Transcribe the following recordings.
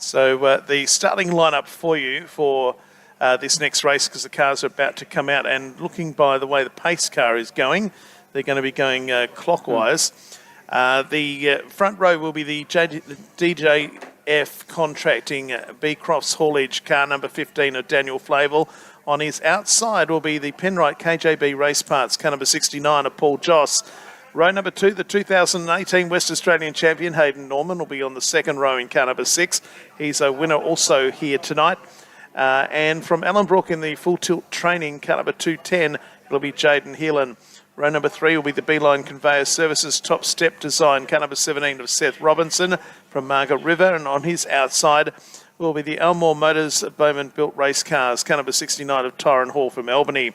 So the starting lineup for you for this next race, because the cars are about to come out, and looking by the way the pace car is going, they're going to be going clockwise. The front row will be the DJF Contracting Beecrofts Haulage car number 15 of Daniel Flavel. On his outside will be the Penrite KJB Race Parts car number 69 of Paul Joss. Row number 2, the 2018 West Australian champion Hayden Norman will be on the second row in car number 6. He's a winner also here tonight. And from Ellenbrook in the full tilt training car number 210, it'll be Jaden Heelan. Row number 3 will be the Beeline Conveyor Services Top Step Design car number 17 of Seth Robinson from Margaret River. And on his outside will be the Elmore Motors Bowman Built Race Cars car number 69 of Tyron Hall from Albany.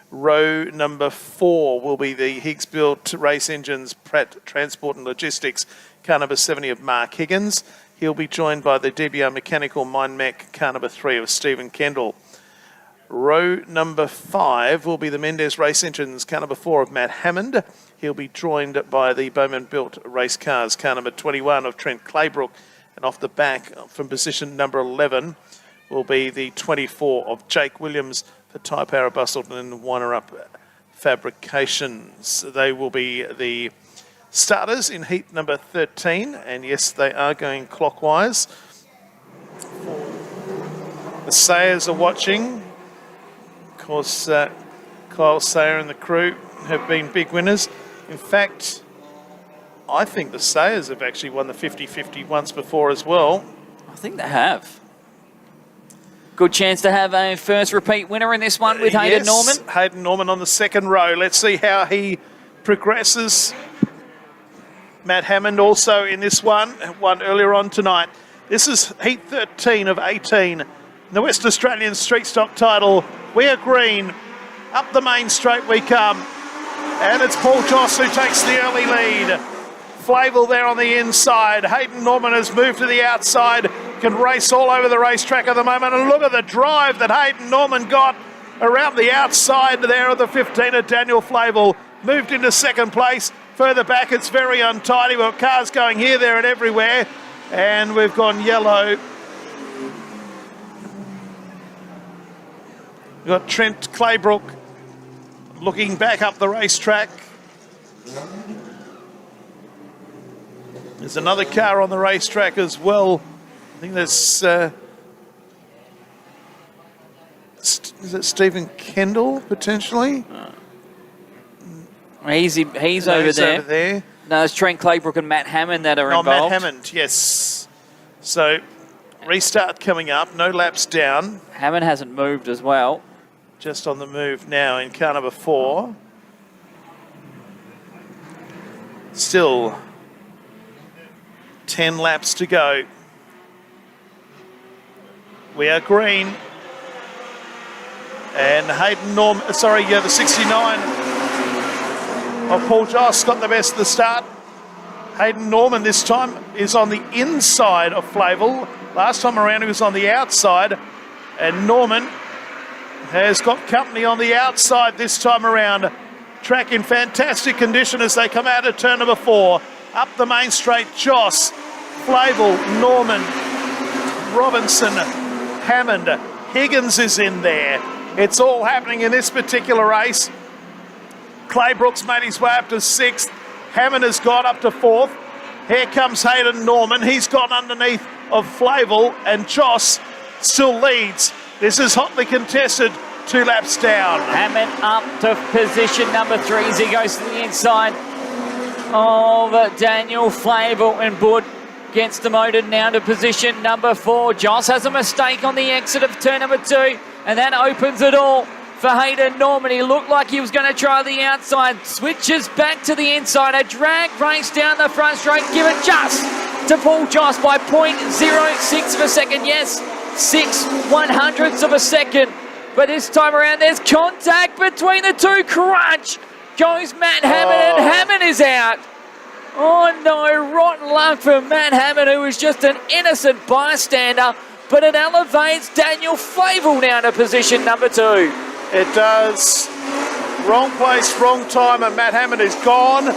Row number 4 will be the Higgs Built Race Engines Pratt Transport and Logistics car number 70 of Mark Higgins. He'll be joined by the DBR Mechanical Mine Mech car number 3 of Stephen Kendall. Row number 5 will be the Mendez Race Engines car number 4 of Matt Hammond. He'll be joined by the Bowman Built Race Cars car number 21 of Trent Claybrook. And off the back from position number 11 will be the 24 of Jake Williams for Tyre Power Bustleton and Winer-Up Fabrications. They will be the starters in heat number 13, and yes, they are going clockwise. The Sayers are watching. Of course, Kyle Sayer and the crew have been big winners. In fact, I think the Sayers have actually won the 50-50 once before as well. I think they have. Good chance to have a first repeat winner in this one with Hayden Norman. Hayden Norman on the second row. Let's see how he progresses. Matt Hammond also in this one, won earlier on tonight. This is heat 13 of 18. The West Australian Street Stock title. We are green. Up the main straight we come. And it's Paul Joss who takes the early lead. Flavel there on the inside. Hayden Norman has moved to the outside. Can race all over the racetrack at the moment. And look at the drive that Hayden Norman got around the outside there of the 15 of Daniel Flavel. Moved into second place. Further back, it's very untidy. We've got cars going here, there and everywhere. And we've gone yellow. We've got Trent Claybrook looking back up the racetrack. There's another car on the racetrack as well. I think there's, is it Stephen Kendall, potentially? He's over there. No, it's Trent Claybrook and Matt Hammond that are involved. Matt Hammond, yes. So, restart coming up, no laps down. Hammond hasn't moved as well. Just on the move now in car number 4. Still 10 laps to go. We are green. And Hayden Norman, the 69 of Paul Joss got the best of the start. Hayden Norman this time is on the inside of Flavel. Last time around he was on the outside. And Norman has got company on the outside this time around. Track in fantastic condition as they come out of turn number 4. Up the main straight, Joss, Flavel, Norman, Robinson, Hammond, Higgins is in there. It's all happening in this particular race. Claybrook's made his way up to 6th. Hammond has got up to 4th. Here comes Hayden Norman. He's got underneath of Flavel, and Joss still leads. This is hotly contested, 2 laps down. Hammond up to position number 3 as he goes to the inside of Daniel Flavel, and Bud gets demoted now to position number 4. Joss has a mistake on the exit of turn number 2, and that opens it all for Hayden Norman. He looked like he was going to try the outside, switches back to the inside, a drag race down the front straight, given just to Paul Joss by 0.06 of a second. Yes, 0.06 of a second. But this time around, there's contact between the two. Crunch goes Matt Hammond, and Hammond is out. Oh no, rotten luck for Matt Hammond, who was just an innocent bystander, but it elevates Daniel Flavel now to position number 2. It does. Wrong place, wrong time, and Matt Hammond is gone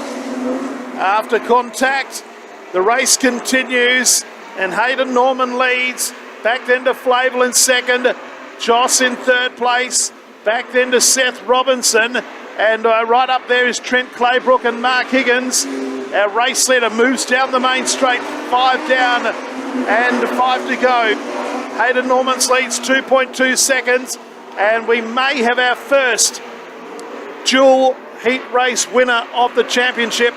after contact. The race continues, And Hayden Norman leads. Back then to Flavel in second. Joss in third place. Back then to Seth Robinson. And right up there is Trent Claybrook and Mark Higgins. Our race leader moves down the main straight. 5 down and 5 to go. Hayden Norman's leads 2.2 seconds. And we may have our first dual heat race winner of the championship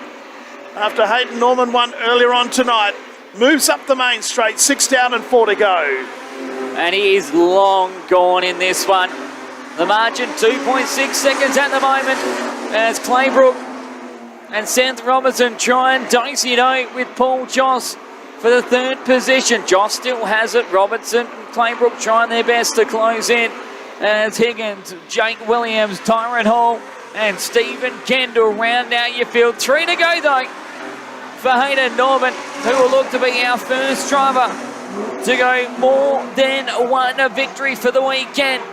after Hayden Norman won earlier on tonight. Moves up the main straight, 6 down and 4 to go. And he is long gone in this one. The margin 2.6 seconds at the moment as Claybrook and Seth Robinson try and dice it out with Paul Joss for the third position. Joss still has it. Robinson and Claybrook trying their best to close in as Higgins, Jake Williams, Tyron Hall and Stephen Kendall round out your field. 3 to go though for Hayden Norman, who will look to be our first driver to go more than one victory for the weekend.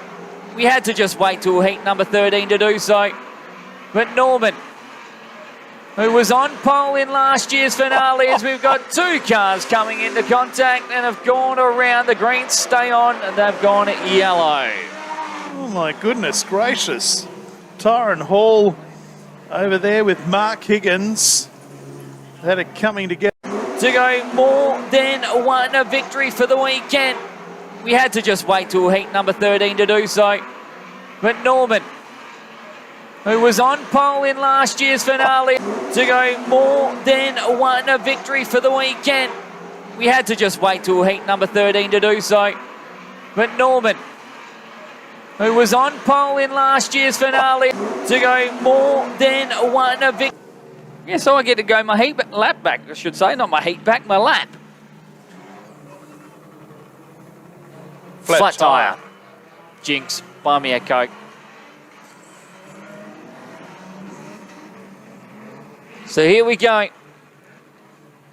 We had to just wait till heat number 13 to do so. But Norman, who was on pole in last year's finale, as we've got 2 cars coming into contact and have gone around. The greens stay on and they've gone yellow. Oh my goodness gracious. Tyron Hall over there with Mark Higgins. That are coming together. To go more than one victory for the weekend. We had to just wait till heat number 13 to do so. But Norman, who was on pole in last year's finale, to go more than one victory for the weekend. We had to just wait till heat number 13 to do so. But Norman, who was on pole in last year's finale, to go more than one victory. Yeah, so I get to go my lap back, I should say. Not my heat back, my lap. Flat tyre. Jinx, buy me a Coke. So here we go.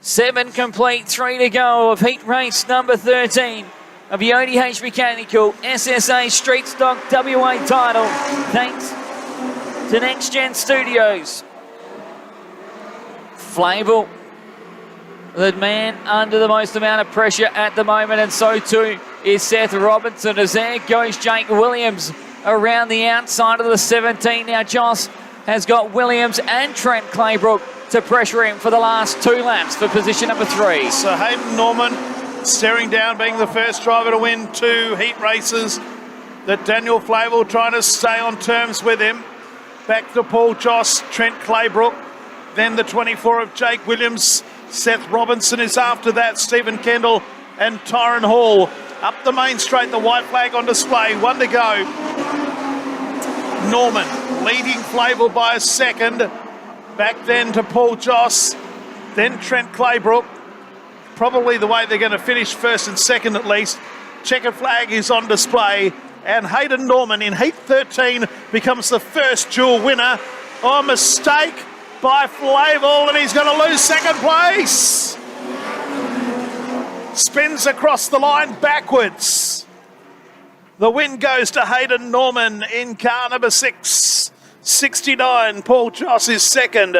7 complete, 3 to go of heat race number 13 of the ODH Mechanical SSA Street Stock WA title. Thanks to Next Gen Studios. Flavel, the man under the most amount of pressure at the moment, and so too is Seth Robinson, as there goes Jake Williams around the outside of the 17. Now Joss has got Williams and Trent Claybrook to pressure him for the last 2 laps for position number 3. So Hayden Norman staring down, being the first driver to win 2 heat races. That Daniel Flavel trying to stay on terms with him. Back to Paul Joss, Trent Claybrook. Then the 24 of Jake Williams. Seth Robinson is after that. Stephen Kendall and Tyron Hall. Up the main straight, the white flag on display. 1 to go. Norman leading Flavel by a second. Back then to Paul Joss. Then Trent Claybrook. Probably the way they're going to finish first and second at least. Checkered flag is on display. And Hayden Norman in heat 13 becomes the first dual winner. Oh, mistake by Flavel, and he's going to lose second place. Spins across the line backwards. The win goes to Hayden Norman in car number 6. 69, Paul Joss is second.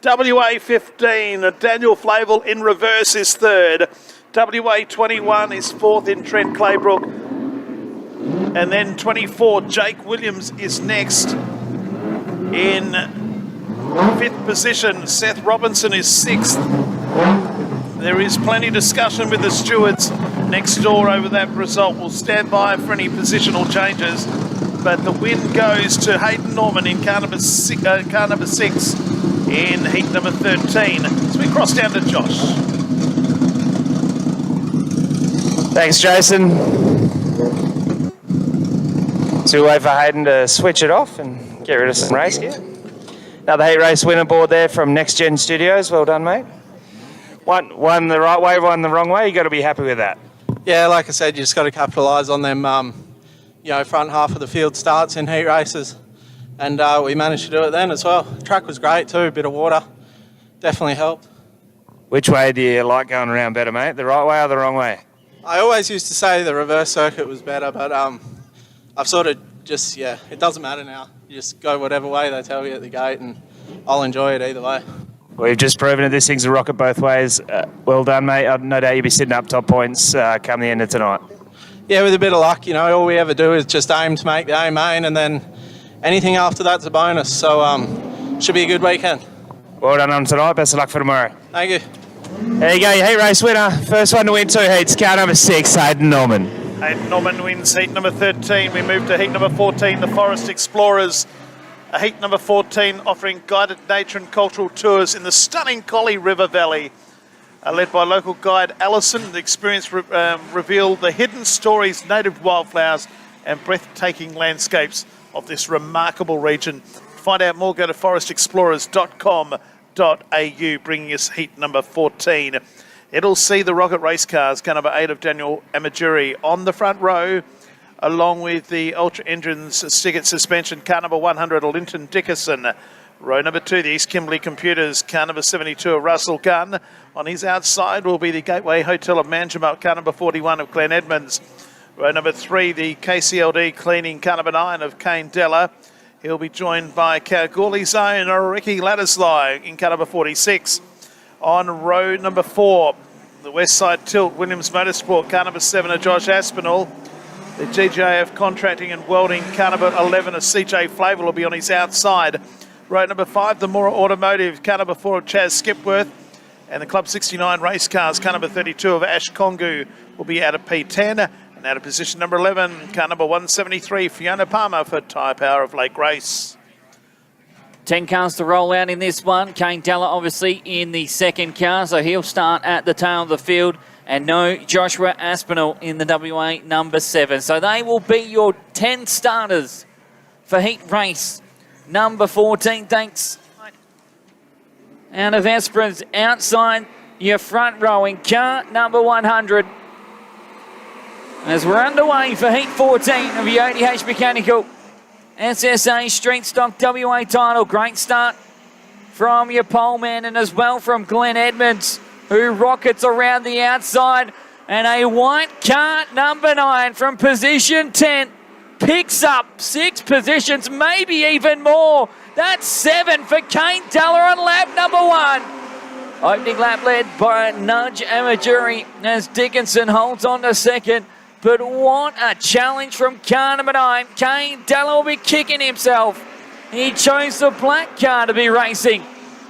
WA 15, Daniel Flavel in reverse is third. WA 21 is fourth in Trent Claybrook. And then 24, Jake Williams is next in 5th position. Seth Robinson is 6th. There is plenty of discussion with the stewards next door over that result. We'll stand by for any positional changes. But the win goes to Hayden Norman in car number 6 in heat number 13. So we cross down to Josh. Thanks, Jason. So we wait for Hayden to switch it off and get rid of some race gear. Another heat race winner board there from Next Gen Studios. Well done, mate. One the right way, one the wrong way. You got to be happy with that. Yeah, like I said, you just got to capitalise on them, front half of the field starts in heat races, and we managed to do it then as well. The track was great too. A bit of water definitely helped. Which way do you like going around better, mate? The right way or the wrong way? I always used to say the reverse circuit was better, but I've sort of just, it doesn't matter now. You just go whatever way they tell you at the gate, and I'll enjoy it either way. We've just proven that this thing's a rocket both ways. Well done, mate. No doubt you'll be sitting up top points come the end of tonight. Yeah, with a bit of luck, you know, all we ever do is just aim to make the A main, and then anything after that's a bonus. So should be a good weekend. Well done on tonight. Best of luck for tomorrow. Thank you. There you go, your heat race winner. First one to win 2 heats. Car number 6, Hayden Norman. Hayden Norman wins heat number 13. We move to heat number 14, the Forest Explorers. Heat number 14 offering guided nature and cultural tours in the stunning Collie River Valley. Led by local guide Alison, the experience revealed the hidden stories, native wildflowers and breathtaking landscapes of this remarkable region. Find out more, go to forestexplorers.com.au, bringing us heat number 14. It'll see the rocket race cars, car number 8 of Daniel Amajuri on the front row, along with the Ultra Engines Stiggett Suspension, car number 100, Linton Dickerson. Row number 2, the East Kimberley Computers, car number 72 of Russell Gunn. On his outside will be the Gateway Hotel of Manjimup, car number 41 of Glenn Edmonds. Row number 3, the KCLD Cleaning, car number 9 of Kane Della. He'll be joined by Kalgoorlie's own Ricky Ladislau in car number 46. On row number 4, the Westside Tilt, Williams Motorsport, car number 7 of Josh Aspinall. The GJF Contracting and Welding, car number 11 of CJ Flavel will be on his outside. Row number 5, the Mora Automotive, car number 4 of Chaz Skipworth. And the Club 69 race cars, car number 32 of Ash Kongu will be out of P10. And out of position number 11, car number 173, Fiona Palmer for Tyre Power of Lake Race. 10 cars to roll out in this one. Kane Della obviously in the second car, so he'll start at the tail of the field. And no Joshua Aspinall in the WA number 7. So they will be your 10 starters for heat race number 14. Thanks. Out of Esperance, outside your front rowing car number 100. As we're underway for heat 14 of the ODH Mechanical SSA Street Stock WA title. Great start from your poleman and as well from Glenn Edmonds, who rockets around the outside. And a white car number 9 from position 10 picks up 6 positions, maybe even more. That's 7 for Kane Della on lap number 1. Opening lap led by Nudge Amajuri as Dickinson holds on to second. But what a challenge from car number 9. Kane Della will be kicking himself. He chose the black car to be racing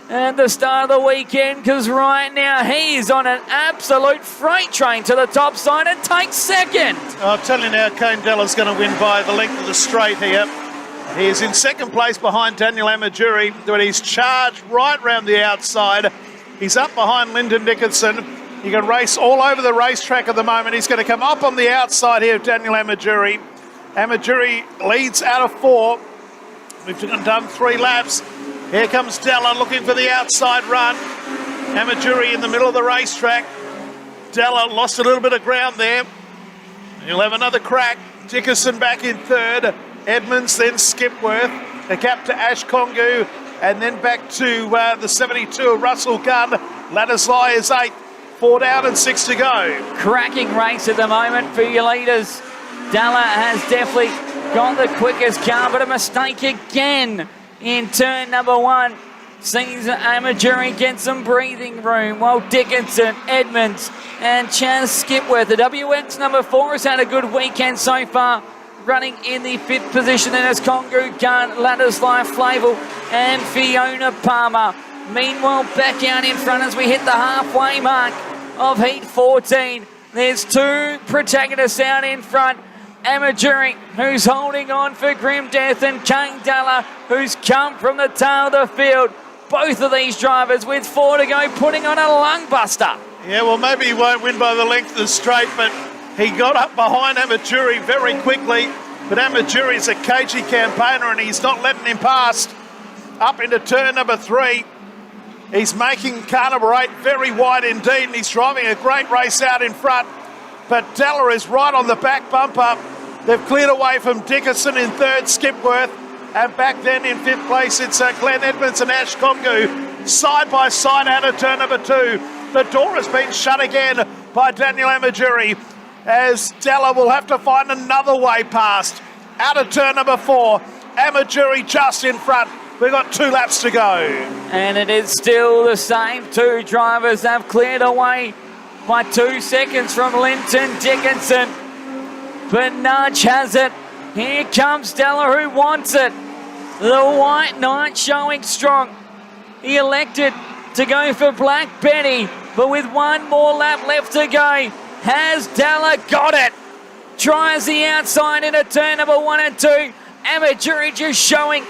at the start of the weekend, because right now he's on an absolute freight train to the top side and takes second. I'll tell you now, Kane Della's going to win by the length of the straight here. He is in second place behind Daniel Amajuri, but he's charged right round the outside. He's up behind Lyndon Dickinson. He can race all over the racetrack at the moment. He's going to come up on the outside here of Daniel Amajuri. Amajuri leads out of 4. We've done 3 laps. Here comes Della looking for the outside run. Amajuri in the middle of the racetrack. Della lost a little bit of ground there. He'll have another crack. Dickerson back in 3rd. Edmonds, then Skipworth. A gap to Ash Kongu. And then back to the 72 of Russell Gunn. Ladislau is 8th. 4 down and 6 to go. Cracking race at the moment for your leaders. Della has definitely got the quickest car, but a mistake again in turn number 1. Sees Amajuri get some breathing room, while Dickinson, Edmonds and Chaz Skipworth. The WX number 4 has had a good weekend so far, running in the 5th position. Then it's Kongu, Gunn, Ladislau, Flavel and Fiona Palmer. Meanwhile, back out in front as we hit the halfway mark of heat 14. There's 2 protagonists out in front. Amajuri, who's holding on for grim death, and Kane Della, who's come from the tail of the field. Both of these drivers with 4 to go, putting on a lung buster. Yeah, well, maybe he won't win by the length of the straight, but he got up behind Amajuri very quickly. But Amajuri's a cagey campaigner and he's not letting him pass. Up into turn number 3. He's making car number 8 very wide indeed, and he's driving a great race out in front. But Della is right on the back bumper. They've cleared away from Dickinson in 3rd, Skipworth. And back then in 5th place, it's Glenn Edmonds and Ash Kongu. Side by side out of turn number 2. The door has been shut again by Daniel Amajuri, as Della will have to find another way past. Out of turn number 4, Amajuri just in front. We've got 2 laps to go. And it is still the same. 2 drivers have cleared away by 2 seconds from Linton Dickinson. But Nudge has it. Here comes Della, who wants it. The White Knight showing strong. He elected to go for Black Betty, but with 1 more lap left to go, has Della got it? Tries the outside into turn number 1 and 2. Amaturi just showing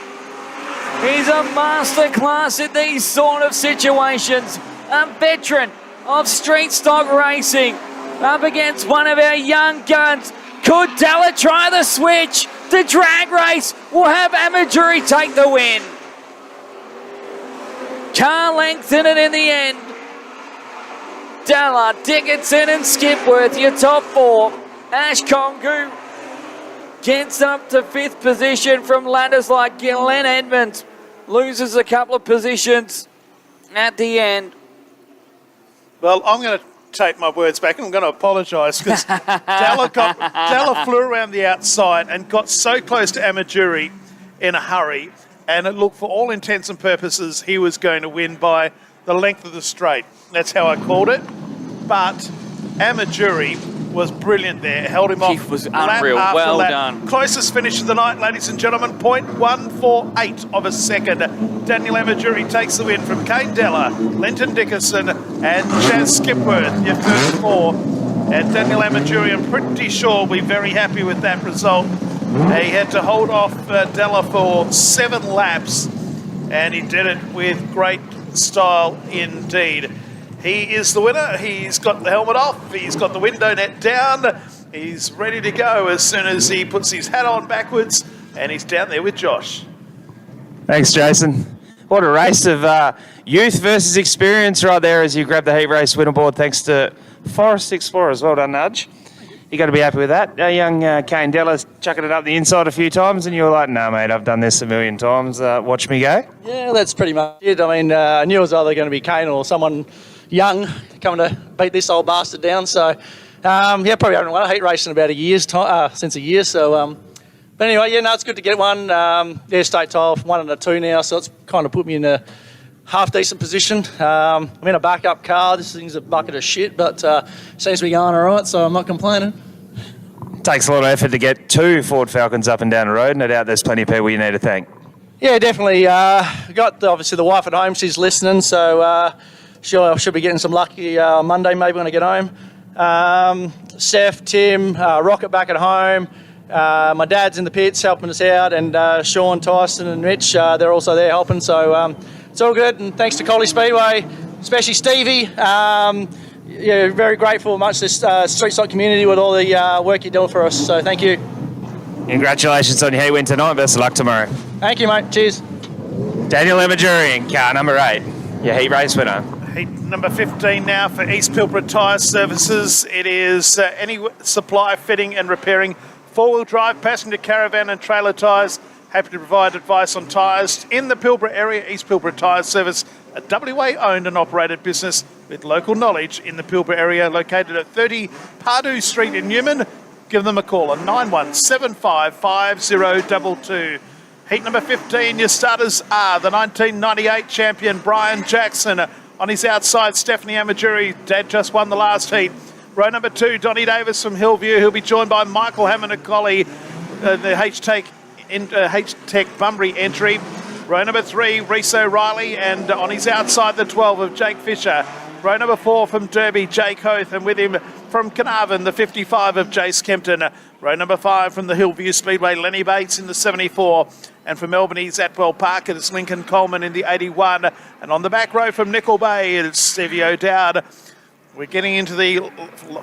he's a masterclass in these sort of situations. A veteran of street stock racing up against one of our young guns. Could Della try the switch? The drag race will have Amaturi take the win. Car length in it in the end. Della, Dickinson and Skipworth, your top 4. Ash Kongu gets up to 5th position from ladders like Glenn Edmonds. Loses a couple of positions at the end. Well, I'm going to take my words back and I'm going to apologise because Della flew around the outside and got so close to Amaturi in a hurry, and it looked, for all intents and purposes, he was going to win by the length of the straight. That's how I called it. But Amaturi was brilliant there, held him off. He was unreal. Well done. Closest finish of the night, ladies and gentlemen, 0.148 of a second. Daniel Amaturi takes the win from Kane Della, Linton Dickinson and Chaz Skipworth, your first 4. And Daniel Amaturi, I'm pretty sure, will be very happy with that result. He had to hold off Della for 7 laps, and he did it with great style indeed. He is the winner. He's got the helmet off. He's got the window net down. He's ready to go as soon as he puts his hat on backwards, and he's down there with Josh. Thanks, Jason. What a race of youth versus experience right there as you grab the heat race winner board, thanks to Forest Explorers. Well done, Nudge. You got to be happy with that. Our young Kane Della's chucking it up the inside a few times, and you were like, "No, mate, I've done this a million times. Watch me go." Yeah, that's pretty much it. I mean, I knew it was either going to be Kane or someone young coming to beat this old bastard down. So, yeah, probably haven't won a heat race in about a year's time, since a year. So, but anyway, yeah, no, it's good to get one. Yeah, state title, 1 and a 2 now, so it's kind of put me in a half decent position. I'm in a backup car. This thing's a bucket of shit, but seems to be going all right, so I'm not complaining. Takes a lot of effort to get 2 Ford Falcons up and down the road. No doubt there's plenty of people you need to thank. Yeah, definitely. Got obviously the wife at home. She's listening, so she'll be getting some lucky Monday maybe when I get home. Seth, Tim, Rocket back at home. My dad's in the pits helping us out, and Sean, Tyson and Rich, they're also there helping. So it's all good, and thanks to Collie Speedway, especially Stevie. Yeah, very grateful much this street stock community with all the work you're doing for us. So thank you. Congratulations on your heat win tonight. Best of luck tomorrow. Thank you, mate. Cheers. Daniel Amaturi in car number 8, your heat race winner. Heat number 15 now for East Pilbara Tyre Services. It is any supply, fitting and repairing 4-wheel drive, passenger caravan and trailer tyres. Happy to provide advice on tyres in the Pilbara area. East Pilbara Tyre Service, a WA owned and operated business with local knowledge in the Pilbara area, located at 30 Pardue Street in Newman. Give them a call on 9175 5022. Heat number 15, your starters are the 1998 champion Brian Jackson. On his outside, Stephanie Amaturi. Dad just won the last heat. Row number 2, Donnie Davis from Hillview. He'll be joined by Michael Hammond of Collie, the H-Tech Bunbury entry. Row number 3, Reese O'Reilly, and on his outside, the 12 of Jake Fisher. Row number 4 from Derby, Jake Hoth, and with him from Carnarvon, the 55 of Jace Kempton. Row number 5 from the Hillview Speedway, Lenny Bates in the 74. And from Albany's Atwell Park, it's Lincoln Coleman in the 81. And on the back row from Nickel Bay, it's Stevie O'Dowd. We're getting into the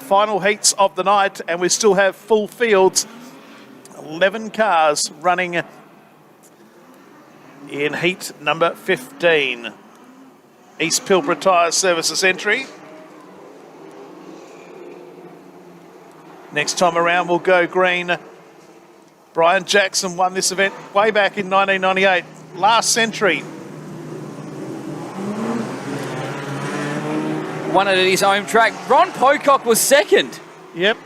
final heats of the night, and we still have full fields. 11 cars running in heat number 15. East Pilbara Tyre Services entry. Next time around, we'll go green. Brian Jackson won this event way back in 1998, last century. Won it at his home track. Ron Pocock was second. Yep.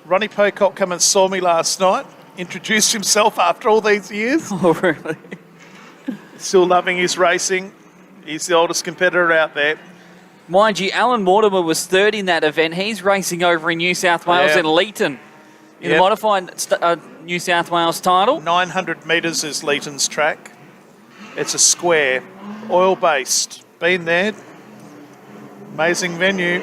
Ronnie Pocock come and saw me last night, introduced himself after all these years. Oh, really? Still loving his racing. He's the oldest competitor out there. Mind you, Alan Mortimer was third in that event. He's racing over in New South Wales in Leeton in the modified New South Wales title. 900 metres is Leeton's track. It's a square, oil-based. Been there. Amazing venue.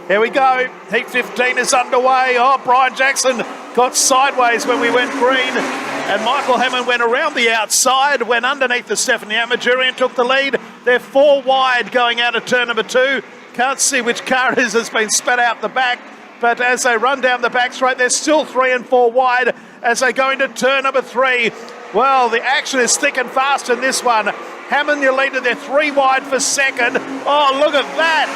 Here we go. Heat 15 is underway. Oh, Brian Jackson got sideways when we went green. And Michael Hammond went around the outside, went underneath the Stephanie Amajuri and took the lead. They're 4 wide going out of turn number 2. Can't see which car it is has been spat out the back. But as they run down the back straight, they're still 3 and 4 wide as they go into turn number 3. Well, the action is thick and fast in this one. Hammond, your leader, they're 3 wide for second. Oh, look at that.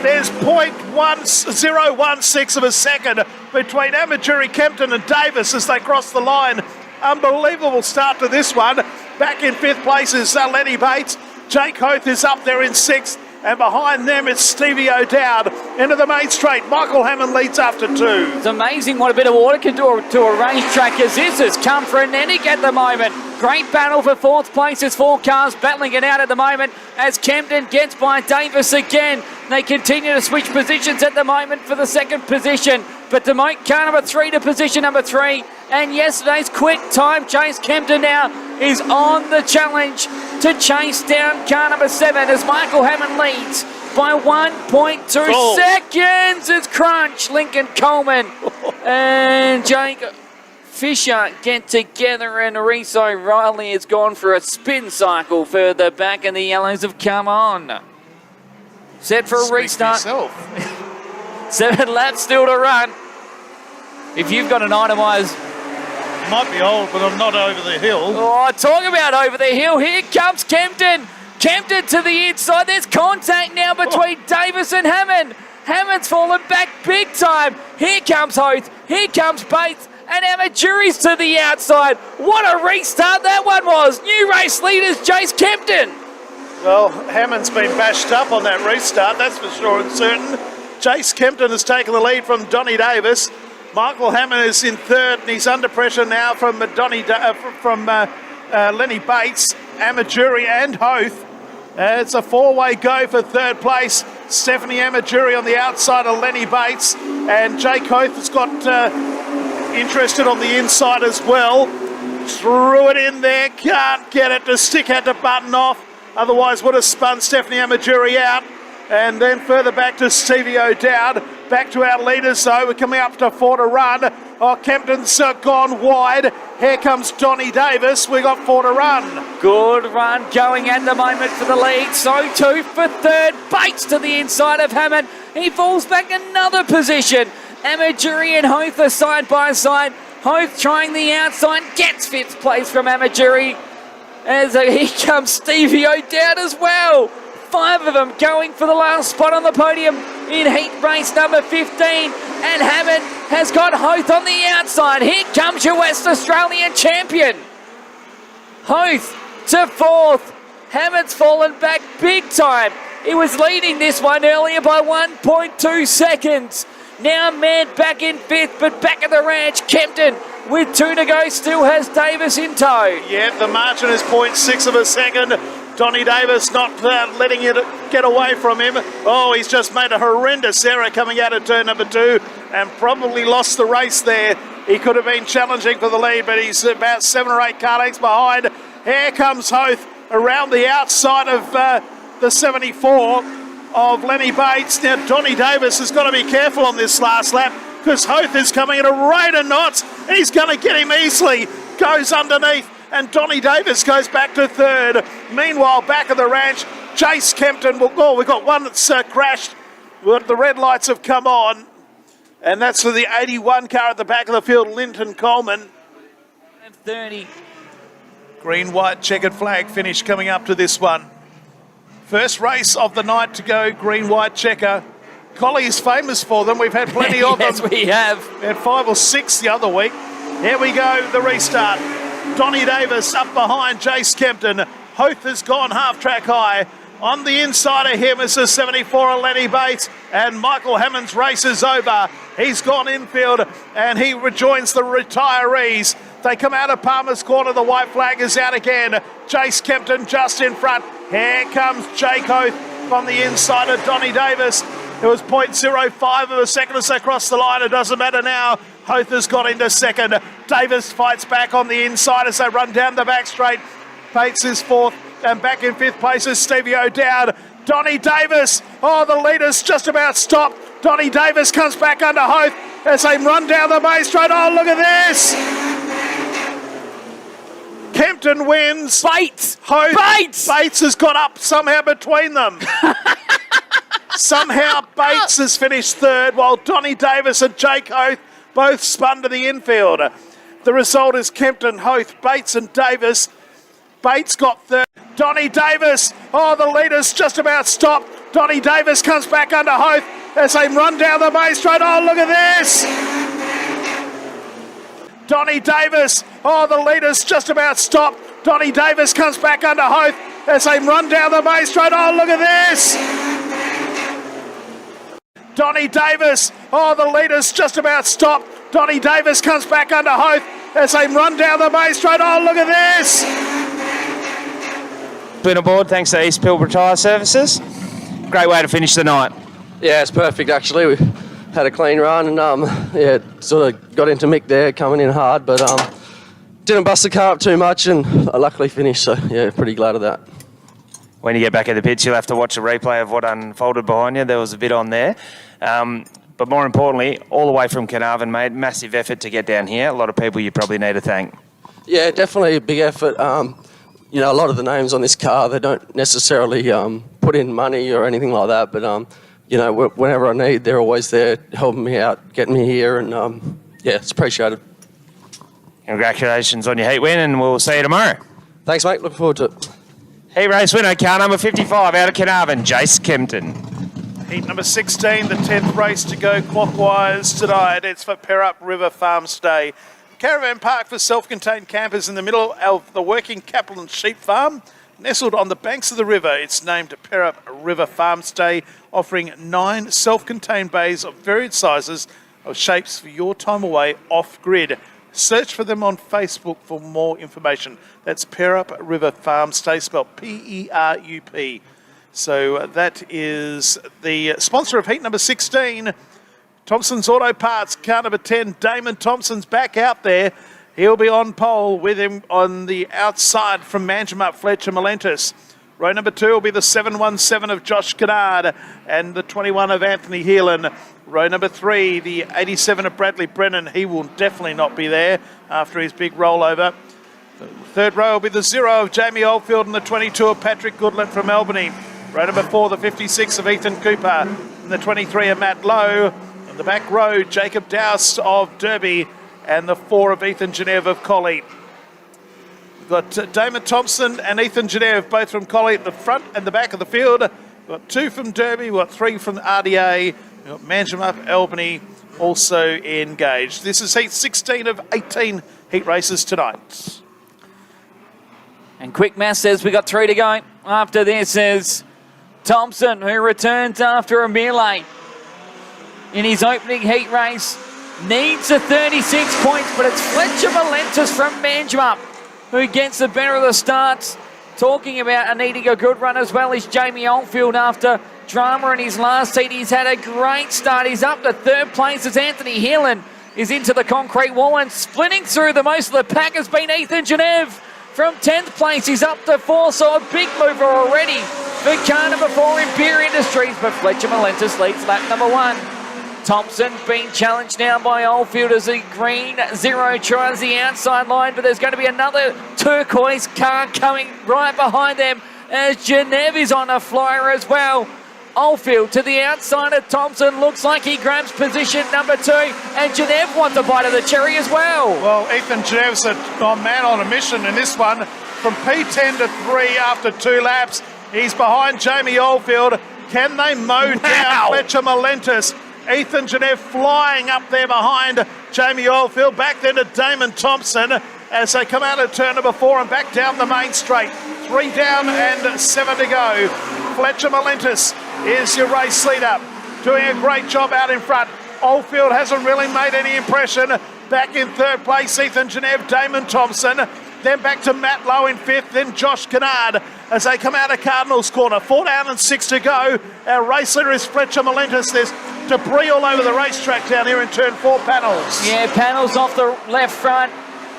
There's 0.1016 of a second between Amajuri, Kempton and Davis as they cross the line. Unbelievable start to this one. Back in 5th place is Lenny Bates. Jake Hoth is up there in 6th. And behind them it's Stevie O'Dowd. Into the main straight. Michael Hammond leads after 2. It's amazing what a bit of water can do to a racetrack as this has come for an ending at the moment. Great battle for 4th place as 4 cars battling it out at the moment as Kempton gets by Davis again. They continue to switch positions at the moment for the 2nd position. But demote car number 3 to position number 3. And yesterday's quick time chase, Kempton now is on the challenge to chase down car number 7 as Michael Hammond leads by 1.2 seconds. It's Crunch, Lincoln Coleman and Jake Fisher get together, and Riso Riley has gone for a spin cycle further back, and the yellows have come on. Set for a restart. 7 laps still to run. If you've got an itemised... Might be old, but I'm not over the hill. Oh, talk about over the hill. Here comes Kempton. Kempton to the inside. There's contact now between Davis and Hammond. Hammond's fallen back big time. Here comes Hoth. Here comes Bates. And Amajuri's to the outside. What a restart that one was. New race leaders, Jace Kempton. Well, Hammond's been bashed up on that restart, that's for sure and certain. Jace Kempton has taken the lead from Donnie Davis. Michael Hammond is in 3rd, and he's under pressure now from Lenny Bates, Amajuri and Hoth. It's a 4-way go for 3rd place. Stephanie Amajuri on the outside of Lenny Bates, and Jake Hoth has got interested on the inside as well. Threw it in there, can't get it. The stick had to button off, otherwise would have spun Stephanie Amajuri out. And then further back to Stevie O'Dowd. Back to our leaders, though. We're coming up to 4 to run. Oh, Kempton's gone wide. Here comes Donnie Davis. We got 4 to run. Good run going at the moment for the lead. So too for 3rd. Bates to the inside of Hammond. He falls back another position. Amajuri and Hoth are side by side. Hoth trying the outside. Gets 5th place from Amajuri. As here comes Stevie O'Dowd as well. 5 of them going for the last spot on the podium in heat race number 15. And Hammond has got Hoth on the outside. Here comes your West Australian champion. Hoth to 4th. Hammond's fallen back big time. He was leading this one earlier by 1.2 seconds. Now man back in 5th, but back at the ranch, Kempton with 2 to go still has Davis in tow. Yeah, the margin is 0.6 of a second. Donnie Davis not letting it get away from him. Oh, he's just made a horrendous error coming out of turn number 2 and probably lost the race there. He could have been challenging for the lead, but he's about 7 or 8 car lengths behind. Here comes Hoth around the outside of the 74 of Lenny Bates. Now, Donnie Davis has got to be careful on this last lap because Hoth is coming at a rate of knots. He's going to get him easily. Goes underneath. And Donnie Davis goes back to 3rd. Meanwhile, back at the ranch, Jace Kempton will go. We've got one that's crashed. The red lights have come on. And that's for the 81 car at the back of the field, Linton Coleman. 30. Green, white, checkered flag finish coming up to this one. First race of the night to go, green, white, checker. Collie is famous for them. We've had plenty of them. Yes, we have. We had 5 or 6 the other week. Here we go, the restart. Donnie Davis up behind Jace Kempton. Hoth has gone half-track high. On the inside of him is the 74 of Lenny Bates. And Michael Hammond's race is over. He's gone infield and he rejoins the retirees. They come out of Palmer's Corner. The white flag is out again. Jace Kempton just in front. Here comes Jake Oath on the inside of Donnie Davis. It was 0.05 of a second or so across the line. It doesn't matter now. Hoth has got into second. Davis fights back on the inside as they run down the back straight. Bates is fourth, and back in fifth place is Stevie O'Dowd. Donnie Davis, oh, the leader's just about stopped. Donnie Davis comes back under Hoth as they run down the main straight. Oh, look at this! Kempton wins. Bates! Hoth. Bates! Bates has got up somehow between them. Somehow Bates has finished third, while Donnie Davis and Jake Hoth both spun to the infield. The result is Kempton, Hoth, Bates and Davis. Bates got third. Donnie Davis, oh, the leader's just about stopped. Donnie Davis comes back under Hoth as they run down the main straight. Oh, look at this! Donnie Davis, oh, the leader's just about stopped. Donnie Davis comes back under Hoth as they run down the main straight. Oh, look at this! Donnie Davis, oh, the leader's just about stopped. Donnie Davis comes back under Hoth as they run down the main straight. Oh, look at this! Been aboard thanks to East Pilbara Tyre Services. Great way to finish the night. Yeah, it's perfect actually. We had a clean run and yeah, sort of got into Mick there coming in hard, but didn't bust the car up too much and I luckily finished, so yeah, pretty glad of that. When you get back at the pitch, you'll have to watch a replay of what unfolded behind you. There was a bit on there. But more importantly, all the way from Carnarvon, made massive effort to get down here. A lot of people you probably need to thank. Yeah, definitely a big effort. You know, a lot of the names on this car, they don't necessarily put in money or anything like that, but you know, whenever I need, they're always there helping me out, getting me here, and yeah, it's appreciated. Congratulations on your heat win, and we'll see you tomorrow. Thanks, mate. Looking forward to it. Heat race winner, car number 55 out of Carnarvon, Jace Kempton. Heat number 16, the 10th race to go clockwise tonight. It's for Perup River Farm Stay. Caravan park for self-contained campers in the middle of the working Kaplan sheep farm. Nestled on the banks of the river, it's named Perup River Farm Stay, offering 9 self-contained bays of varied sizes of shapes for your time away off-grid. Search for them on Facebook for more information. That's Perup River Farm Stay, spelled P-E-R-U-P. So that is the sponsor of heat number 16. Thompson's Auto Parts, car number 10, Damon Thompson's back out there. He'll be on pole with him on the outside from Manjimup, Fletcher Malentis. Row number 2 will be the 717 of Josh Kennard and the 21 of Anthony Heelan. Row number 3, the 87 of Bradley Brennan. He will definitely not be there after his big rollover. The third row will be the 0 of Jamie Oldfield and the 22 of Patrick Goodlett from Albany. Row number 4, the 56 of Ethan Cooper and the 23 of Matt Lowe. In the back row, Jacob Dowse of Derby and the 4 of Ethan Genev of Collie. We've got Damon Thompson and Ethan Genev, both from Collie at the front and the back of the field. We've got 2 from Derby, we've got 3 from the RDA. We've got Manjimup, Albany also engaged. This is heat 16 of 18 heat races tonight. And quick math says we got 3 to go. After this is Thompson, who returns after a melee in his opening heat race. Needs a 36 points, but it's Fletcher Malentis from Manjimup who gets the better of the starts. Talking about needing a good run as well is Jamie Oldfield after drama in his last heat. He's had a great start. He's up to 3rd place as Anthony Heelan is into the concrete wall and splitting through the most of the pack has been Ethan Genev. From 10th place, he's up to 4th, so a big mover already for car number 4, Imperial Industries, but Fletcher Malentis leads lap number 1. Thompson being challenged now by Oldfield as the green 0 tries the outside line, but there's going to be another turquoise car coming right behind them as Genev is on a flyer as well. Oldfield to the outside of Thompson, looks like he grabs position number 2, and Genev wants a bite of the cherry as well. Well, Ethan Genev's a man on a mission in this one. From P10 to 3 after 2 laps, he's behind Jamie Oldfield. Can they mow down Fletcher Malentis? Ethan Genev flying up there behind Jamie Oldfield. Back then to Damon Thompson as they come out of turn number 4 and back down the main straight. 3 down and 7 to go. Fletcher Malentis is your race leader, doing a great job out in front. Oldfield hasn't really made any impression. Back in third place, Ethan Genev, Damon Thompson. Then back to Matt Lowe in fifth, then Josh Kennard as they come out of Cardinals corner. 4 down and 6 to go. Our race leader is Fletcher Malentis. There's debris all over the racetrack down here in turn 4 panels. Yeah, panels off the left front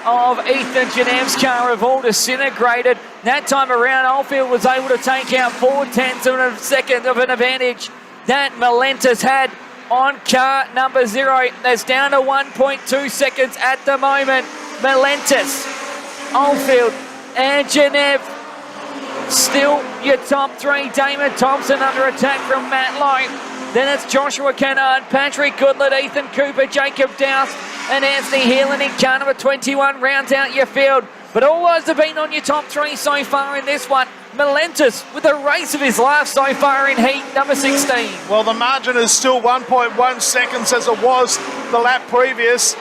of Ethan Genev's car have all disintegrated. That time around, Oldfield was able to take out 4/10 of a second of an advantage that Malentis had on car number 0. That's down to 1.2 seconds at the moment. Malentis, Oldfield and Genev still your top 3. Damon Thompson under attack from Matt Lowe. Then it's Joshua Kennard, Patrick Goodlett, Ethan Cooper, Jacob Dowse and Anthony Heelan in car number 21 rounds out your field. But all those have been on your top 3 so far in this one. Malentis with the race of his life so far in heat number 16. Well, the margin is still 1.1 seconds as it was the lap previous.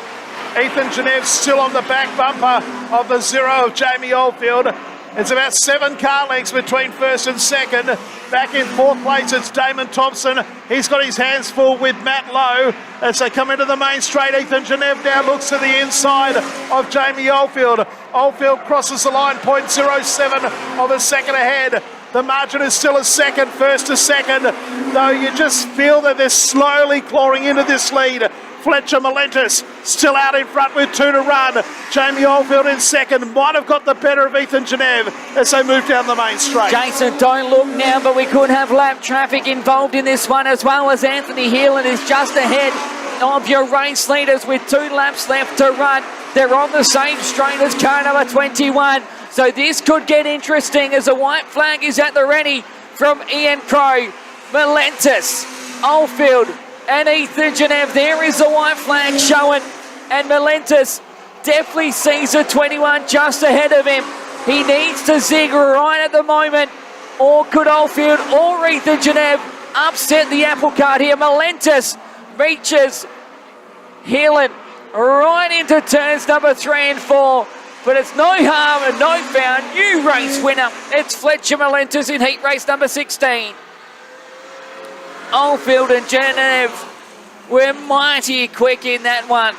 Ethan Genev still on the back bumper of the 0 of Jamie Oldfield. It's about 7 car lengths between first and second. Back in fourth place, it's Damon Thompson. He's got his hands full with Matt Lowe as they come into the main straight. Ethan Genev now looks to the inside of Jamie Oldfield. Oldfield crosses the line, 0.07 of a second ahead. The margin is still a second, first to second, though you just feel that they're slowly clawing into this lead. Fletcher Malentis still out in front with 2 to run. Jamie Oldfield in second, might have got the better of Ethan Genev as they move down the main straight. Jason, don't look now, but we could have lap traffic involved in this one, as well as Anthony Heelan is just ahead of your race leaders with 2 laps left to run. They're on the same straight as car number 21. So this could get interesting as a white flag is at the ready from Ian Crowe. Malentis, Oldfield and Ethan Genev. There is the white flag showing, and Malentis definitely sees a 21 just ahead of him. He needs to zig right at the moment, or could Oldfield or Ethan Genev upset the apple cart here? Malentis reaches Heelan right into turns number 3 and 4, but it's no harm and no foul. New race winner, it's Fletcher Malentis in heat race number 16. Oldfield and Genev were mighty quick in that one.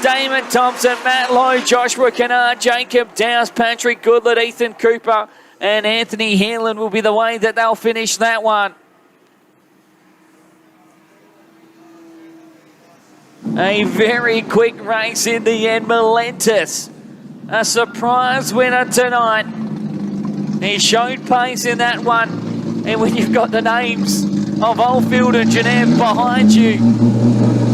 Damon Thompson, Matt Lowe, Joshua Kennard, Jacob Dowse, Patrick Goodlett, Ethan Cooper and Anthony Heelan will be the way that they'll finish that one. A very quick race in the end. Malentis, a surprise winner tonight. He showed pace in that one. And when you've got the names of Oldfield and Genev behind you,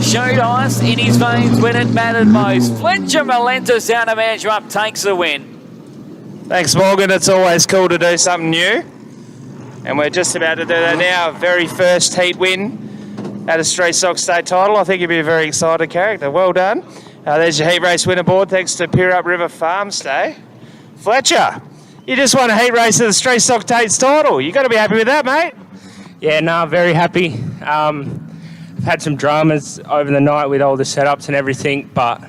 showed ice in his veins when it mattered most. Fletcher Malentis out of Andrew takes the win. Thanks, Morgan. It's always cool to do something new. And we're just about to do that now. Very first heat win at a Street Stock State title. I think you'd be a very excited character. Well done. There's your heat race winner board, thanks to Peerup River Farm Stay. Fletcher, you just won a heat race at the Street Stock State title. You got to be happy with that, mate. Yeah, no, very happy. I've had some dramas over the night with all the setups and everything, but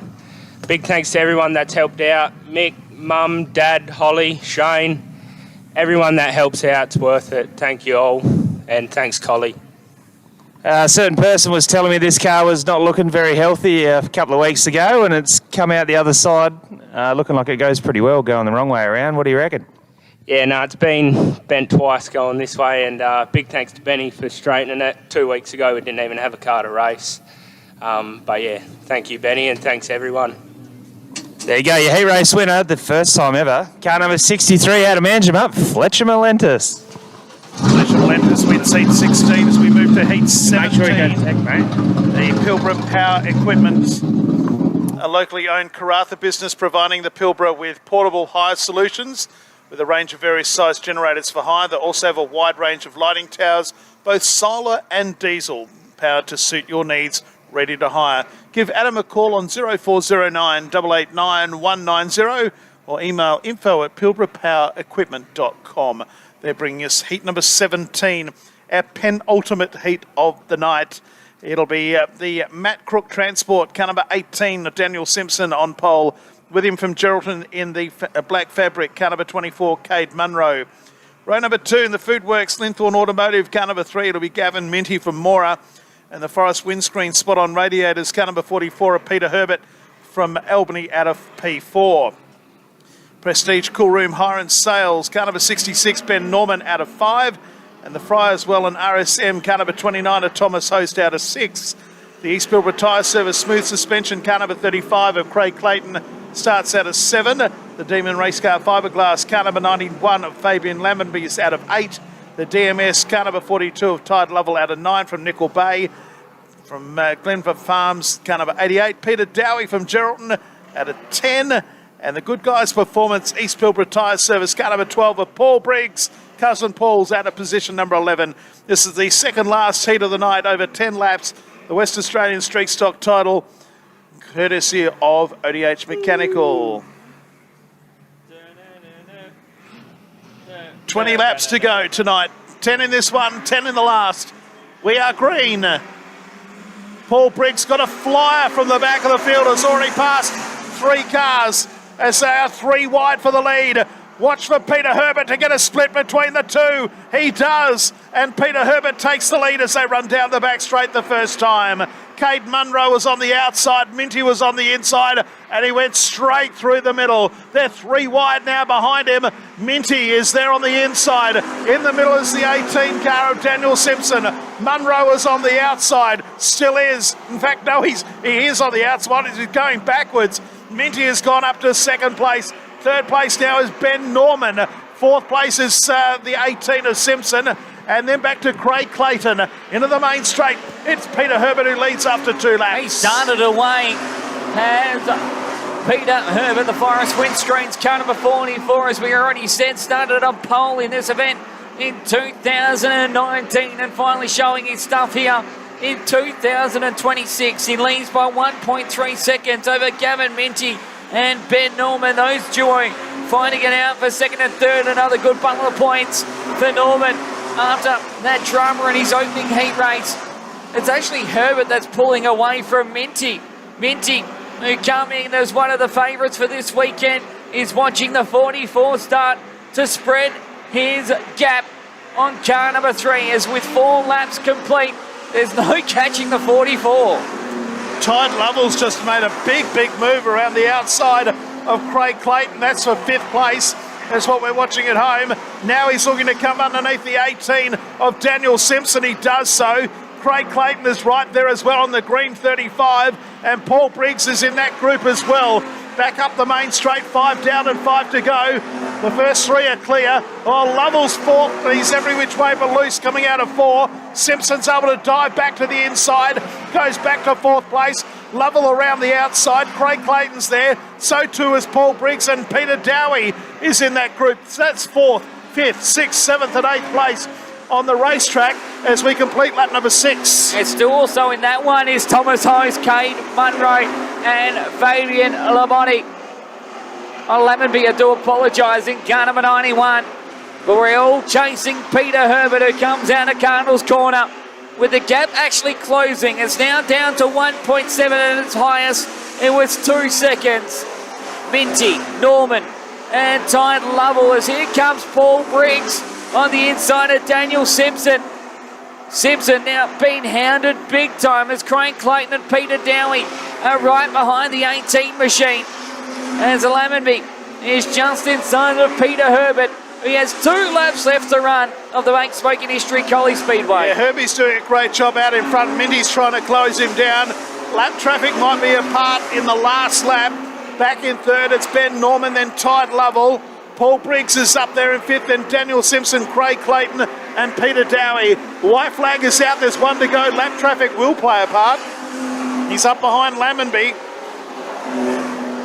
big thanks to everyone that's helped out. Mick, Mum, Dad, Holly, Shane, everyone that helps out, it's worth it. Thank you all, and thanks, Collie. A certain person was telling me this car was not looking very healthy a couple of weeks ago, and it's come out the other side looking like it goes pretty well, going the wrong way around. What do you reckon? Yeah, no, it's been bent twice going this way, and big thanks to Benny for straightening it. 2 weeks ago, we didn't even have a car to race. But yeah, thank you, Benny, and thanks, everyone. There you go, your heat race winner, the first time ever. Car number 63 out of Manjimup, Fletcher Malentis. Fletcher Malentis wins heat 16 as we move to heat 17. Make sure you go tech, mate. The Pilbara Power Equipment, a locally owned Karratha business providing the Pilbara with portable hire solutions with a range of various size generators for hire. They also have a wide range of lighting towers, both solar and diesel, powered to suit your needs, ready to hire. Give Adam a call on 0409 889 190 or email info@pilbarapowerequipment.com. They're bringing us heat number 17, our penultimate heat of the night. It'll be the Matt Crook Transport, car number 18, Daniel Simpson on pole. With him from Geraldton in the black fabric, car number 24, Cade Munro. Row number 2 in the Foodworks, Linthorne Automotive, car number 3, it'll be Gavin Minty from Mora. And the Forest windscreen spot on radiators, car number 44 of Peter Herbert from Albany out of P4. Prestige Cool Room Hire and Sales, car number 66, Ben Norman out of 5. And the Friars Well and RSM, car number 29 of Thomas Host out of 6. The Eastfield Retire Service Smooth Suspension, car number 35 of Craig Clayton, starts out of 7. The Demon Race Car Fiberglass, car number 91 of Fabian Lammonby is out of 8. The DMS, car number 42 of Tide Lovell out of 9 from Nickel Bay. From Glenford Farms, car number 88. Peter Dowie from Geraldton out of 10. And the Good Guys Performance, Eastfield Retire Service, car number 12 of Paul Briggs. Cousin Paul's out of position number 11. This is the second last heat of the night, over 10 laps. The West Australian Street Stock title, courtesy of ODH Mechanical. 20 laps to go tonight. 10 in this one, 10 in the last. We are green. Paul Briggs got a flyer from the back of the field. Has already passed 3 cars as they are 3 wide for the lead. Watch for Peter Herbert to get a split between the two. He does. And Peter Herbert takes the lead as they run down the back straight the first time. Cade Munro was on the outside, Minty was on the inside, and he went straight through the middle. They're 3 wide now behind him. Minty is there on the inside. In the middle is the 18 car of Daniel Simpson. Munro is on the outside, still is. In fact, no, he is on the outside. He's going backwards. Minty has gone up to second place. Third place now is Ben Norman. Fourth place is the 18 of Simpson. And then back to Craig Clayton into the main straight. It's Peter Herbert who leads after 2 laps. He started away as Peter Herbert, the Forest windscreens, car number 44, as we already said, started on pole in this event in 2019 and finally showing his stuff here in 2026. He leads by 1.3 seconds over Gavin Minty and Ben Norman. Those duo finding it out for second and third. Another good bundle of points for Norman after that drama in his opening heat race. It's actually Herbert that's pulling away from Minty. Minty, who coming as one of the favourites for this weekend, is watching the 44 start to spread his gap on car number 3, as with 4 laps complete, there's no catching the 44. Tide Lovell's just made a big move around the outside of Craig Clayton. That's for 5th place. That's what we're watching at home. Now he's looking to come underneath the 18 of Daniel Simpson. He does so. Craig Clayton is right there as well on the green 35, and Paul Briggs is in that group as well. Back up the main straight, 5 down and 5 to go. The first 3 are clear. Oh, Lovell's 4th. He's every which way but loose coming out of 4. Simpson's able to dive back to the inside. Goes back to 4th place. Lovell around the outside. Craig Clayton's there. So too is Paul Briggs, and Peter Dowie is in that group. So that's 4th, 5th, 6th, 7th and 8th place on the racetrack as we complete lap number 6. And still also in that one is Thomas Hose, Cade Munro and Fabian Lammonty. Lammonby, I do apologise, in car number 91. But we're all chasing Peter Herbert, who comes out of Cardinals corner with the gap actually closing. It's now down to 1.7 at its highest. It was 2 seconds. Minty, Norman and Tide Lovell, as here comes Paul Briggs on the inside of Daniel Simpson. Simpson now being hounded big time as Craig Clayton and Peter Dowie are right behind the 18 machine. As Lammonby is just inside of Peter Herbert. He has 2 laps left to run of the Bank Smoking History Collie Speedway. Yeah, Herbie's doing a great job out in front. Minty's trying to close him down. Lap traffic might be apart in the last lap. Back in 3rd, it's Ben Norman, then Tide Lovell. Paul Briggs is up there in 5th, then Daniel Simpson, Craig Clayton and Peter Dowie. White flag is out, there's 1 to go. Lap traffic will play a part. He's up behind Lammonby.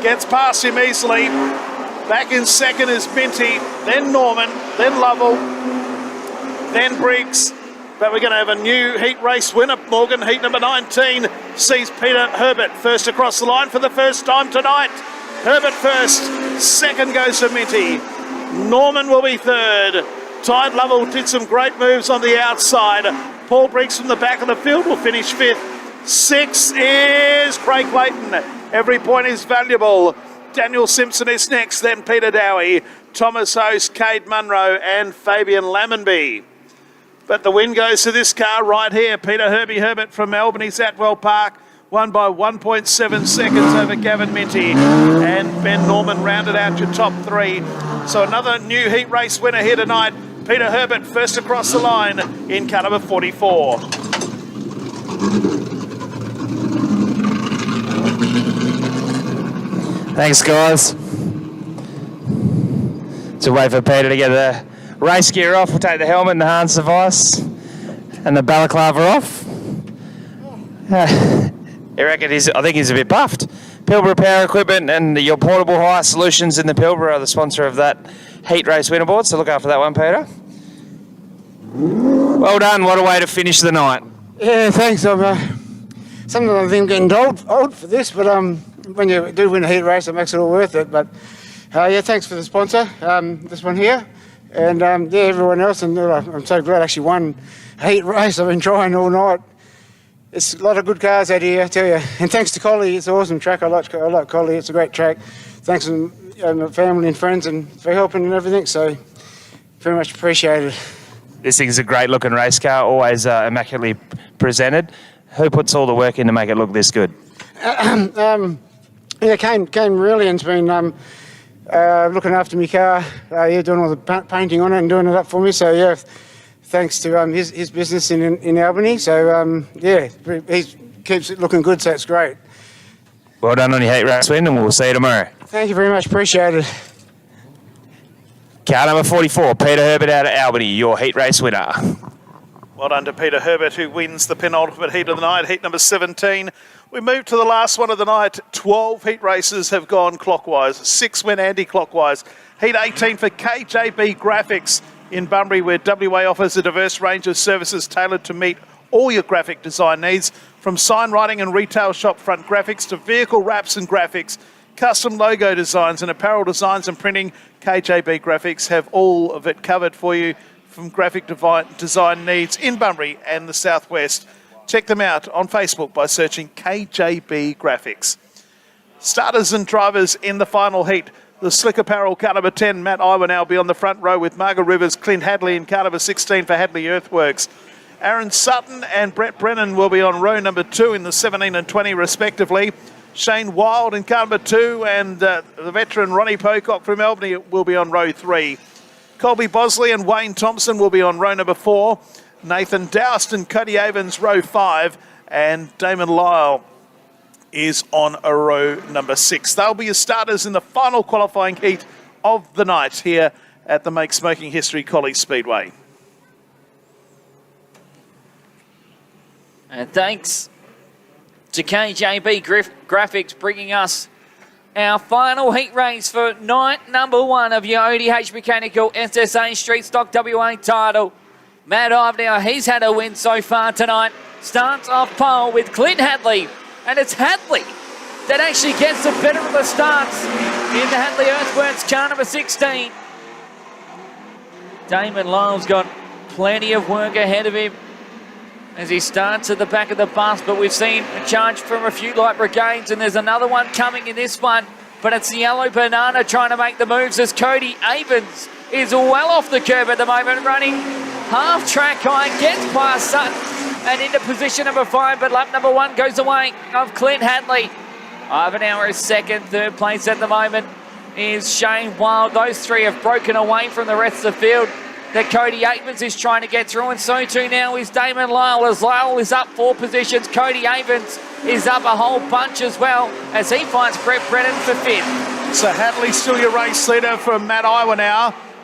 Gets past him easily. Back in 2nd is Minty, then Norman, then Lovell, then Briggs. But we're going to have a new heat race winner. Morgan, heat number 19, sees Peter Herbert first across the line for the first time tonight. Herbert first, 2nd goes to Minty. Norman will be 3rd. Tide Lovell did some great moves on the outside. Paul Briggs from the back of the field will finish 5th. 6th is Craig Clayton. Every point is valuable. Daniel Simpson is next, then Peter Dowie, Thomas Host, Cade Munro and Fabian Lammonby. But the win goes to this car right here. Peter Herbie Herbert from Albany's Atwell Park. Won by 1.7 seconds over Gavin Minty. And Ben Norman rounded out your top three. So another new heat race winner here tonight. Peter Herbert first across the line in car number 44. Thanks, guys. To wait for Peter to get the race gear off. We'll take the helmet and the harness device and the balaclava off. I think he's a bit buffed. Pilbara Power Equipment and your portable hire solutions in the Pilbara are the sponsor of that heat race winner board, so look after that one, Peter. Well done. What a way to finish the night. Yeah, thanks. Sometimes I think I'm getting old for this, but when you do win a heat race, it makes it all worth it. But yeah, thanks for the sponsor, this one here, and yeah, everyone else. And I'm so glad I actually won a heat race. I've been trying all night. It's a lot of good cars out here, I tell you. And thanks to Collie, it's an awesome track. I like Collie. It's a great track. Thanks to my family and friends and for helping and everything. So very much appreciated. This thing's a great looking race car, always immaculately presented. Who puts all the work in to make it look this good? Yeah, Kane Rillian's been looking after my car, doing all the painting on it and doing it up for me. So yeah, thanks to his business in Albany. So yeah, he keeps it looking good, so it's great. Well done on your heat race win, and we'll see you tomorrow. Thank you very much, appreciate it. Car number 44, Peter Herbert out of Albany, your heat race winner. Well done to Peter Herbert, who wins the penultimate heat of the night, heat number 17. We move to the last one of the night. 12 heat races have gone clockwise. 6 went anti-clockwise. Heat 18 for KJB Graphics in Bunbury, where WA offers a diverse range of services tailored to meet all your graphic design needs, from sign writing and retail shop front graphics to vehicle wraps and graphics, custom logo designs and apparel designs and printing. KJB Graphics have all of it covered for you from graphic design needs in Bunbury and the Southwest. Check them out on Facebook by searching KJB Graphics. Starters and drivers in the final heat. The Slick Apparel car number 10, Matt Iwan will be on the front row with Margaret Rivers, Clint Hadley in car number 16 for Hadley Earthworks. Aaron Sutton and Brett Brennan will be on row number 2 in the 17 and 20 respectively. Shane Wild in car number 2 and the veteran Ronnie Pocock from Albany will be on row 3. Colby Bosley and Wayne Thompson will be on row number 4. Nathan Doust and Cody Avens row 5, and Damon Lyle is on a row number 6. They'll be your starters in the final qualifying heat of the night here at the Make Smoking History Collie Speedway. And thanks to KJB Graphics bringing us our final heat race for night number 1 of your ODH Mechanical SSA Street Stock WA title. Matt Ivan, he's had a win so far tonight. Starts off pole with Clint Hadley. And it's Hadley that actually gets the better of the starts in the Hadley Earthworks car number 16. Damon Lyle's got plenty of work ahead of him as he starts at the back of the bus, but we've seen a charge from a few light brigades, and there's another one coming in this one, but it's the Yellow Banana trying to make the moves as Cody Avens is well off the curb at the moment, running half track high, gets past Sutton and into position number 5, but lap number 1 goes away of Clint Hadley. Ivanhour is second. Third place at the moment is Shane Wild. Those three have broken away from the rest of the field that Cody Avens is trying to get through, and so too now is Damon Lyle, as Lyle is up 4 positions. Cody Avens is up a whole bunch as well as he finds Brett Brennan for 5th. So Hadley still your race leader from Matt Iwan.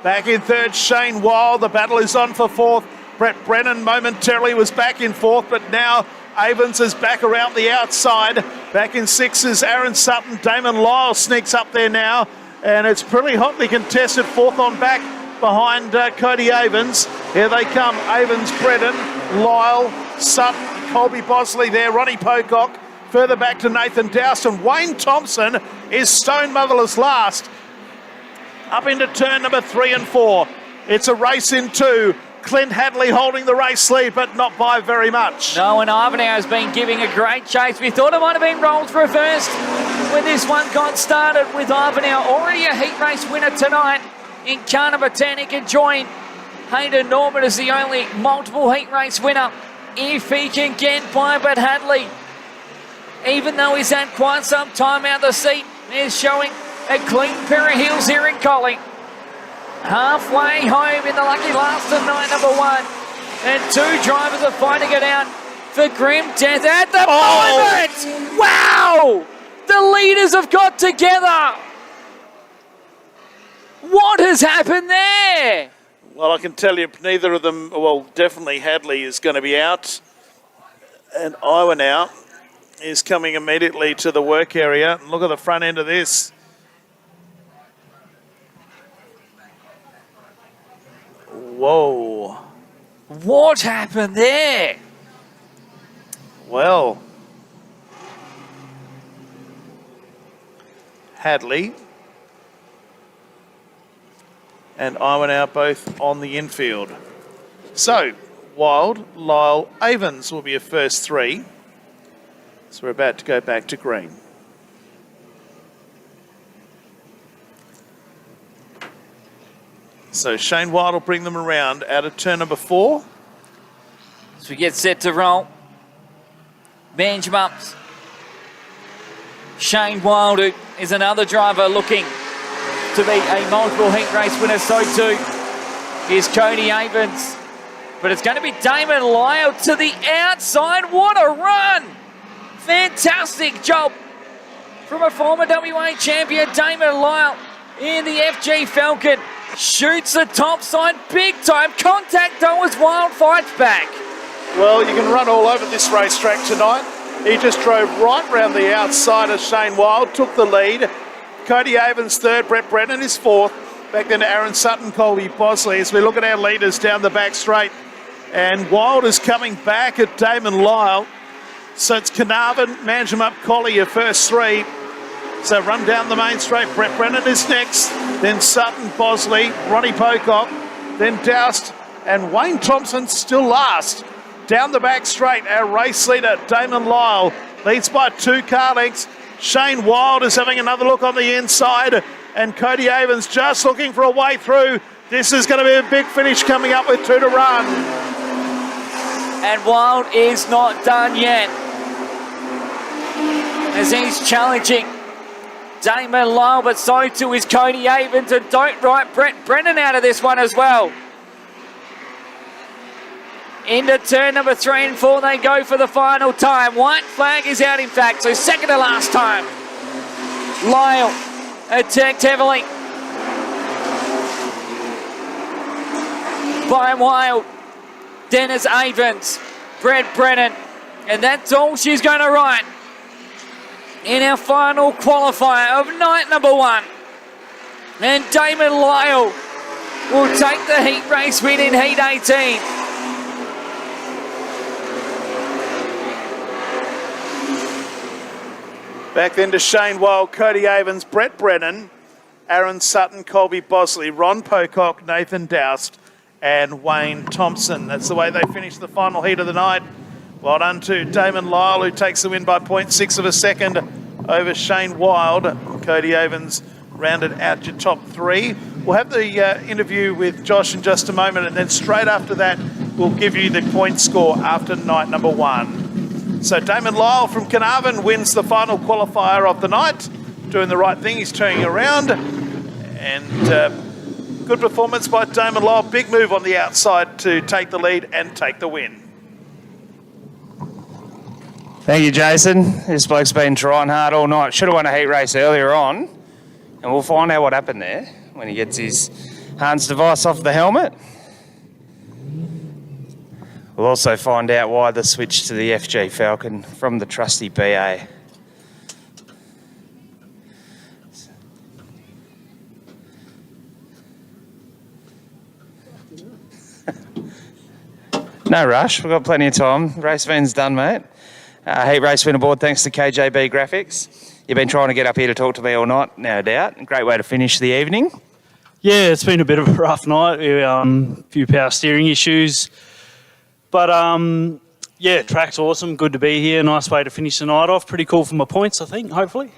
Back in 3rd, Shane Wild. The battle is on for 4th. Brett Brennan momentarily was back in 4th, but now Avens is back around the outside. Back in 6th is Aaron Sutton. Damon Lyle sneaks up there now, and it's pretty hotly contested. 4th on back behind Cody Avens. Here they come. Avens, Brennan, Lyle, Sutton, Colby Bosley there, Ronnie Pocock. Further back to Nathan Doust, and Wayne Thompson is stone motherless last. Up into turn number 3 and 4. It's a race in 2. Clint Hadley holding the race lead, but not by very much. No, and Ivanhour has been giving a great chase. We thought it might have been rolled for a first when this one got started, with Ivanhour already a heat race winner tonight in car number 10. He can join Hayden Norman is the only multiple heat race winner if he can get by, but Hadley, even though he's had quite some time out of the seat, is showing a clean pair of heels here in Collie. Halfway home in the lucky last of night number 1. And 2 drivers are fighting it out for grim death at the moment. Wow! The leaders have got together. What has happened there? Well, I can tell you neither of them, well, definitely Hadley is going to be out. And Iowa now is coming immediately to the work area. And look at the front end of this. Whoa. What happened there? Well, Hadley and Iwan now both on the infield. So, Wild, Lyle, Avens will be your first 3. So we're about to go back to green. So Shane Wild will bring them around out of turn number 4. As we get set to roll. Benchmarks. Shane Wild, who is another driver looking to be a multiple heat race winner, so too is Cody Avens. But it's going to be Damon Lyle to the outside. What a run! Fantastic job from a former WA champion, Damon Lyle, in the FG Falcon. Shoots the top side big time. Contact though as Wild fights back. Well, you can run all over this racetrack tonight. He just drove right round the outside of Shane Wild, took the lead. Cody Avens 3rd, Brett Brennan is 4th. Back then to Aaron Sutton, Colby Bosley, as we look at our leaders down the back straight. And Wild is coming back at Damon Lyle. So it's Carnarvon, Manjimup, Collie, your first 3. So run down the main straight. Brett Brennan is next. Then Sutton, Bosley, Ronnie Pocock, then Doust, and Wayne Thompson still last. Down the back straight, our race leader, Damon Lyle, leads by 2 car lengths. Shane Wild is having another look on the inside, and Cody Avens just looking for a way through. This is going to be a big finish coming up with 2 to run. And Wild is not done yet, as he's challenging Damon Lyle, but so too is Cody Avens, and don't write Brett Brennan out of this one as well. Into turn number 3 and 4 they go for the final time. White flag is out, in fact, so second to last time. Lyle attacked heavily by Wild. Dennis Avens, Brett Brennan, and that's all she's going to write in our final qualifier of night number 1. And Damon Lyle will take the heat race win in heat 18. Back then to Shane Wild, Cody Avens, Brett Brennan, Aaron Sutton, Colby Bosley, Ron Pocock, Nathan Doust, and Wayne Thompson. That's the way they finish the final heat of the night. Well done to Damon Lyle, who takes the win by 0.6 of a second over Shane Wild. Cody Avens rounded out your top 3. We'll have the interview with Josh in just a moment, and then straight after that, we'll give you the point score after night number 1. So Damon Lyle from Carnarvon wins the final qualifier of the night. Doing the right thing, he's turning around. And good performance by Damon Lyle. Big move on the outside to take the lead and take the win. Thank you, Jason. This bloke's been trying hard all night. Should have won a heat race earlier on. And we'll find out what happened there when he gets his Hans device off the helmet. We'll also find out why the switch to the FG Falcon from the trusty BA. No rush, we've got plenty of time. Race van's done, mate. Heat race winner board, thanks to KJB Graphics. You've been trying to get up here to talk to me all night, no doubt. Great way to finish the evening. Yeah, it's been a bit of a rough night. A few power steering issues. But, yeah, track's awesome. Good to be here. Nice way to finish the night off. Pretty cool for my points, I think, hopefully.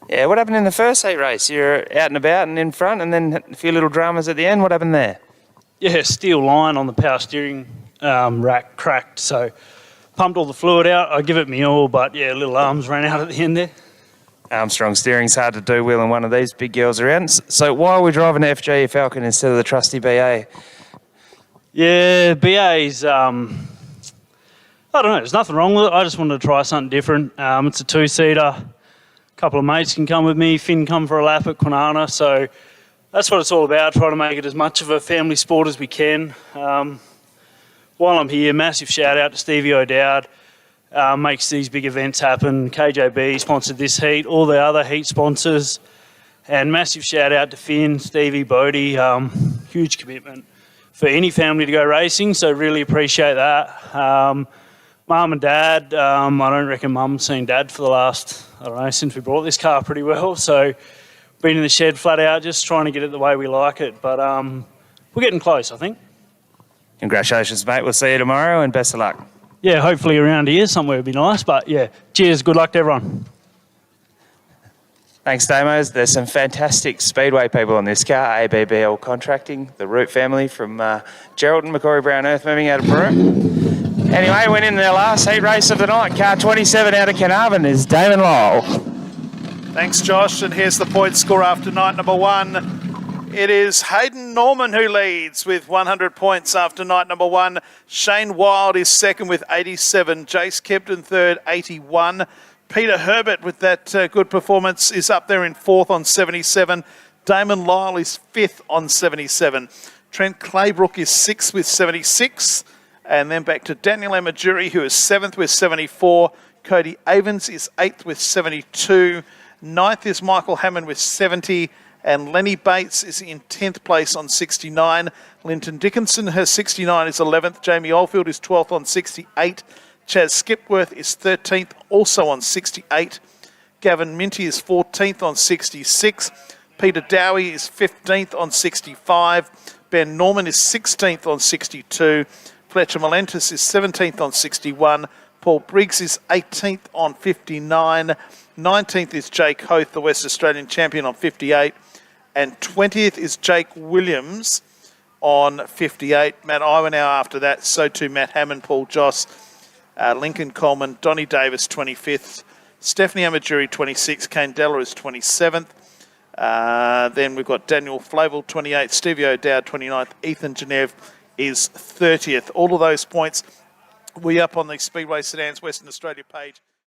Yeah, what happened in the first heat race? You're out and about and in front, and then a few little dramas at the end. What happened there? steel line on the power steering rack cracked, so pumped all the fluid out. I give it me all, but yeah, little arms ran out at the end there. Armstrong steering's hard to do wheeling one of these big girls around. So why are we driving an FG Falcon instead of the trusty BA? Yeah, BA's, I don't know, there's nothing wrong with it. I just wanted to try something different. It's a two-seater. A couple of mates can come with me. Finn come for a lap at Kwinana, so that's what it's all about, trying to make it as much of a family sport as we can. While I'm here, massive shout out to Stevie O'Dowd. Makes these big events happen. KJB sponsored this heat, all the other heat sponsors. And massive shout out to Finn, Stevie, Bodie. Huge commitment for any family to go racing, so really appreciate that. Mum and Dad, I don't reckon Mum's seen Dad for the last, since we bought this car pretty well. So been in the shed flat out, just trying to get it the way we like it. But we're getting close, I think. Congratulations, mate. We'll see you tomorrow and best of luck. Yeah, hopefully around here somewhere would be nice. But yeah, cheers. Good luck to everyone. Thanks, Damos. There's some fantastic Speedway people on this car. ABBL Contracting, the Root family from Geraldton, Macquarie Brown Earth Moving out of Peru. Anyway, went in their last heat race of the night. Car 27 out of Carnarvon is Damon Lyle. Thanks, Josh. And here's the point score after night number 1. It is Hayden Norman who leads with 100 points after night number 1. Shane Wild is second with 87. Jace Kempton third, 81. Peter Herbert with that good performance is up there in fourth on 77. Damon Lyle is fifth on 77. Trent Claybrook is sixth with 76. And then back to Daniel Amajuri, who is seventh with 74. Cody Avens is eighth with 72. Ninth is Michael Hammond with 70. And Lenny Bates is in 10th place on 69. Linton Dickinson, her 69 is 11th. Jamie Oldfield is 12th on 68. Chaz Skipworth is 13th, also on 68. Gavin Minty is 14th on 66. Peter Dowie is 15th on 65. Ben Norman is 16th on 62. Fletcher Malentis is 17th on 61. Paul Briggs is 18th on 59. 19th is Jake Hoth, the West Australian champion, on 58. And 20th is Jake Williams on 58. Matt Iwanow after that. So too Matt Hammond, Paul Joss, Lincoln Coleman, Donnie Davis 25th. Stephanie Amajuri 26th. Kane Della is 27th. Then we've got Daniel Flavel 28th. Stevie O'Dowd 29th. Ethan Genev is 30th. All of those points we up on the Speedway Sedans Western Australia page.